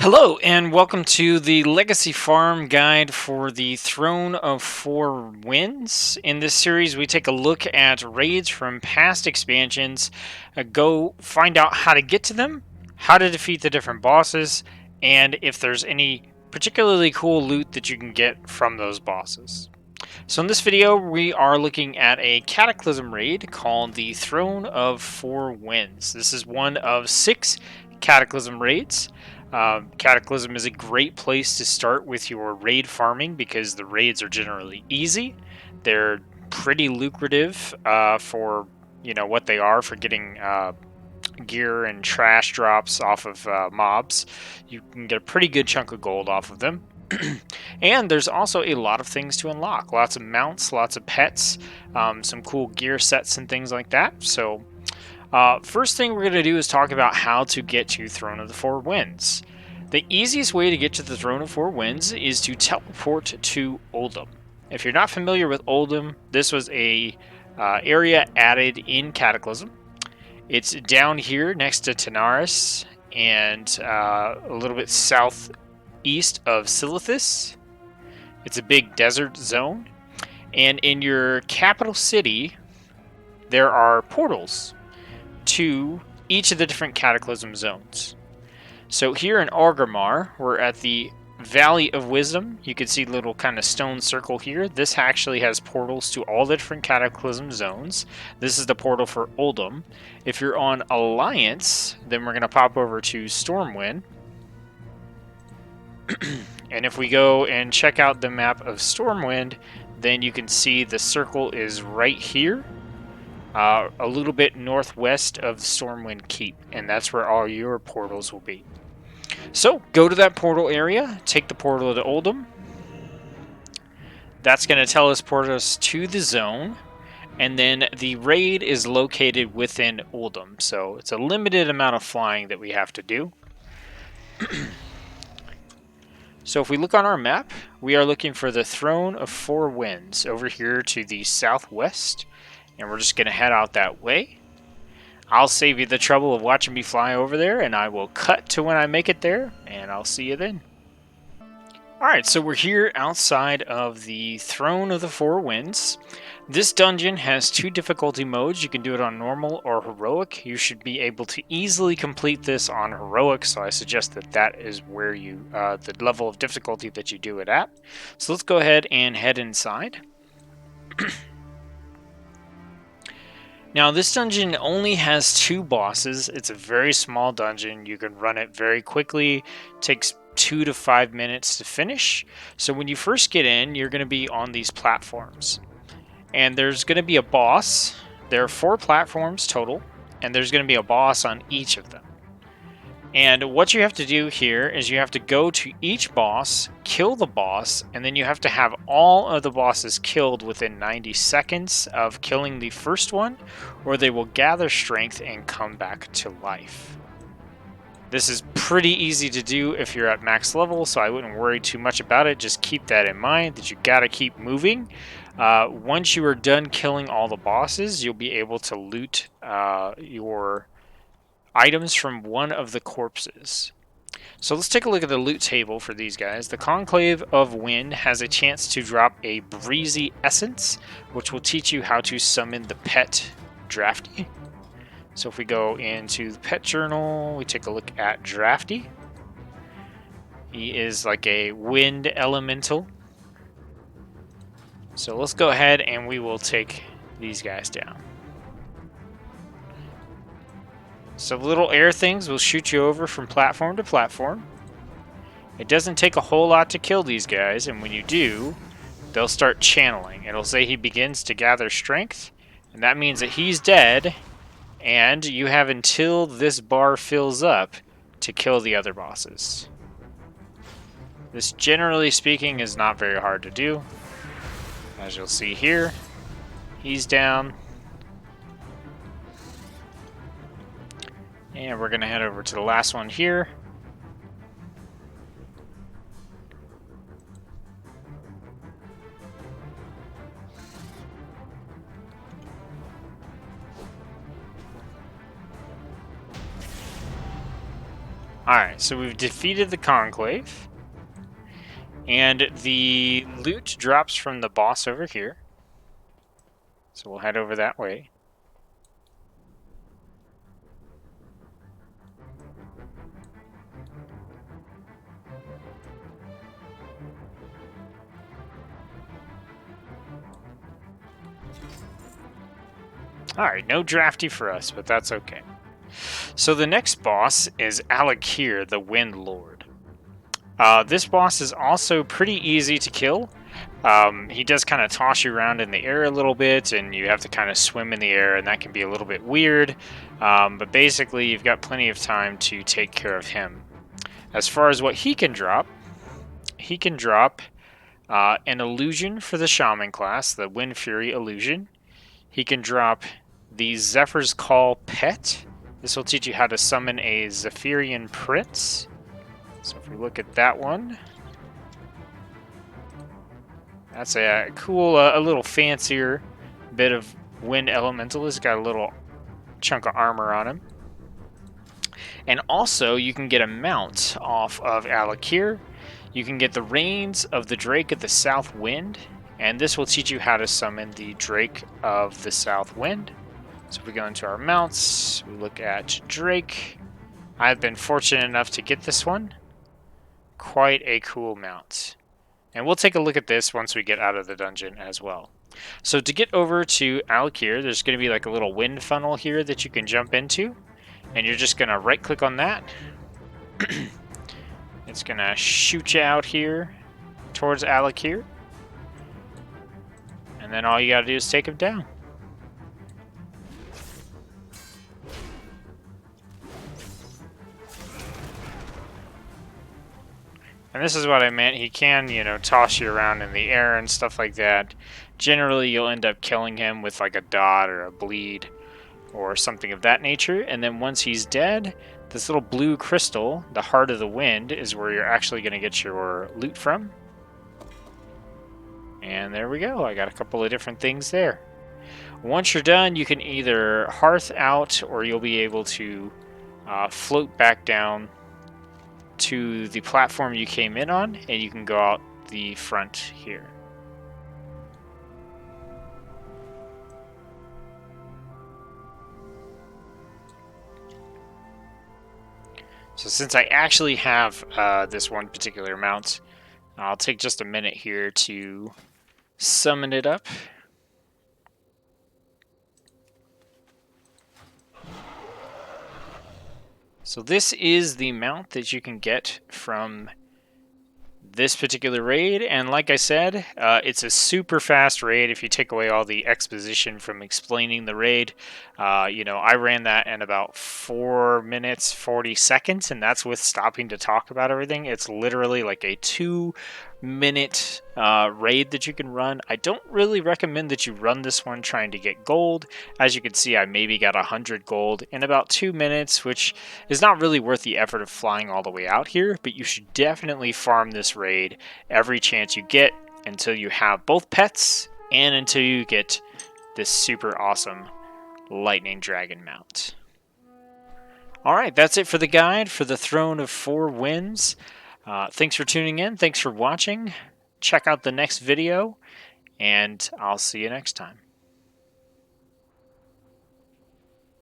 Hello, and welcome to the Legacy Farm Guide for the Throne of Four Winds. In this series, we take a look at raids from past expansions, go find out how to get to them, how to defeat the different bosses, and if there's any particularly cool loot that you can get from those bosses. So in this video, we are looking at a Cataclysm raid called the Throne of Four Winds. This is one of 6 Cataclysm raids. Cataclysm is a great place to start with your raid farming because the raids are generally easy. They're pretty lucrative for what they are for getting gear and trash drops off of mobs. You can get a pretty good chunk of gold off of them. And there's also a lot of things to unlock. Lots of mounts, lots of pets, some cool gear sets and things like that. So first thing we're going to do is talk about how to get to Throne of the Four Winds. The easiest way to get to the Throne of Four Winds is to teleport to Oldham. If you're not familiar with Oldham, this was a area added in Cataclysm. It's down here next to Tanaris and a little bit southeast of Silithus. It's a big desert zone. And in your capital city, there are portals to each of the different Cataclysm zones. So here in Orgrimmar, we're at the Valley of Wisdom. You can see the little kind of stone circle here. This actually has portals to all the different Cataclysm zones. This is the portal for Oldham. If you're on Alliance, then we're going to pop over to Stormwind. And if we go and check out the map of Stormwind, then you can see the circle is right here. A little bit northwest of the Stormwind Keep, and that's where all your portals will be. So, go to that portal area, take the portal to Oldham. That's going to teleport us to the zone, and then the raid is located within Oldham, so it's a limited amount of flying that we have to do. So if we look on our map, we are looking for the Throne of Four Winds over here to the southwest. And we're just going to head out that way. I'll save you the trouble of watching me fly over there, and I will cut to when I make it there, and I'll see you then. Alright, so we're here outside of the Throne of the Four Winds. This dungeon has 2 difficulty modes. You can do it on normal or heroic. You should be able to easily complete this on heroic, so I suggest that that is where you, the level of difficulty that you do it at. So let's go ahead and head inside. Now, this dungeon only has 2 bosses. It's a very small dungeon. You can run it very quickly. It takes 2 to 5 minutes to finish. So when you first get in, you're going to be on these platforms. And there's going to be a boss. There are 4 platforms total, and there's going to be a boss on each of them. And what you have to do here is you have to go to each boss, kill the boss, and then you have to have all of the bosses killed within 90 seconds of killing the first one, or they will gather strength and come back to life. This is pretty easy to do if you're at max level, so I wouldn't worry too much about it. Just keep that in mind, that you gotta keep moving. Once you are done killing all the bosses, you'll be able to loot your items from one of the corpses. So let's take a look at the loot table for these guys. The Conclave of Wind has a chance to drop a Breezy Essence, which will teach you how to summon the pet Drafty. So if we go into the pet journal, we take a look at Drafty. He is like a wind elemental. So let's go ahead and we will take these guys down. So the little air things will shoot you over from platform to platform. It doesn't take a whole lot to kill these guys, and when you do, they'll start channeling. It'll say he begins to gather strength, and that means that he's dead, and you have until this bar fills up to kill the other bosses. This, generally speaking, is not very hard to do. As you'll see here, he's down. And we're going to head over to the last one here. Alright, so we've defeated the Conclave. And the loot drops from the boss over here. So we'll head over that way. Alright, no drafty for us, but that's okay. So the next boss is Alakir, the Wind Lord. This boss is also pretty easy to kill. He does kind of toss you around in the air a little bit, and you have to kind of swim in the air, and that can be a little bit weird. But basically, you've got plenty of time to take care of him. As far as what he can drop an illusion for the Shaman class, the Wind Fury illusion. He can drop the Zephyr's Call pet. This will teach you how to summon a Zephyrian Prince. So if we look at that one, that's a cool, a little fancier bit of wind elemental. It's got a little chunk of armor on him. And also, you can get a mount off of Alakir. You can get the Reins of the Drake of the South Wind, and this will teach you how to summon the Drake of the South Wind. So if we go into our mounts, we look at Drake. I've been fortunate enough to get this one. Quite a cool mount. And we'll take a look at this once we get out of the dungeon as well. So to get over to Alakir, there's going to be like a little wind funnel here that you can jump into. And you're just going to right click on that. It's going to shoot you out here towards Alakir. And then all you got to do is take him down. And this is what I meant. He can, toss you around in the air and stuff like that. Generally, you'll end up killing him with like a dot or a bleed or something of that nature. And then once he's dead, this little blue crystal, the Heart of the Wind, is where you're actually going to get your loot from. And there we go. I got a couple of different things there. Once you're done, you can either hearth out or you'll be able to float back down to the platform you came in on, and you can go out the front here. So since I actually have this one particular mount, I'll take just a minute here to summon it up. So this is the mount that you can get from this particular raid, and like I said, it's a super fast raid if you take away all the exposition from explaining the raid. I ran that in about 4 minutes 40 seconds, and that's with stopping to talk about everything. It's literally like a 2-minute raid that you can run. I don't really recommend that you run this one trying to get gold. As you can see, I maybe got 100 gold in about 2 minutes, which is not really worth the effort of flying all the way out here, but you should definitely farm this raid every chance you get until you have both pets and until you get this super awesome lightning dragon mount. Alright, that's it for the guide for the Throne of Four Winds. Thanks for tuning in. Thanks for watching. Check out the next video, and I'll see you next time.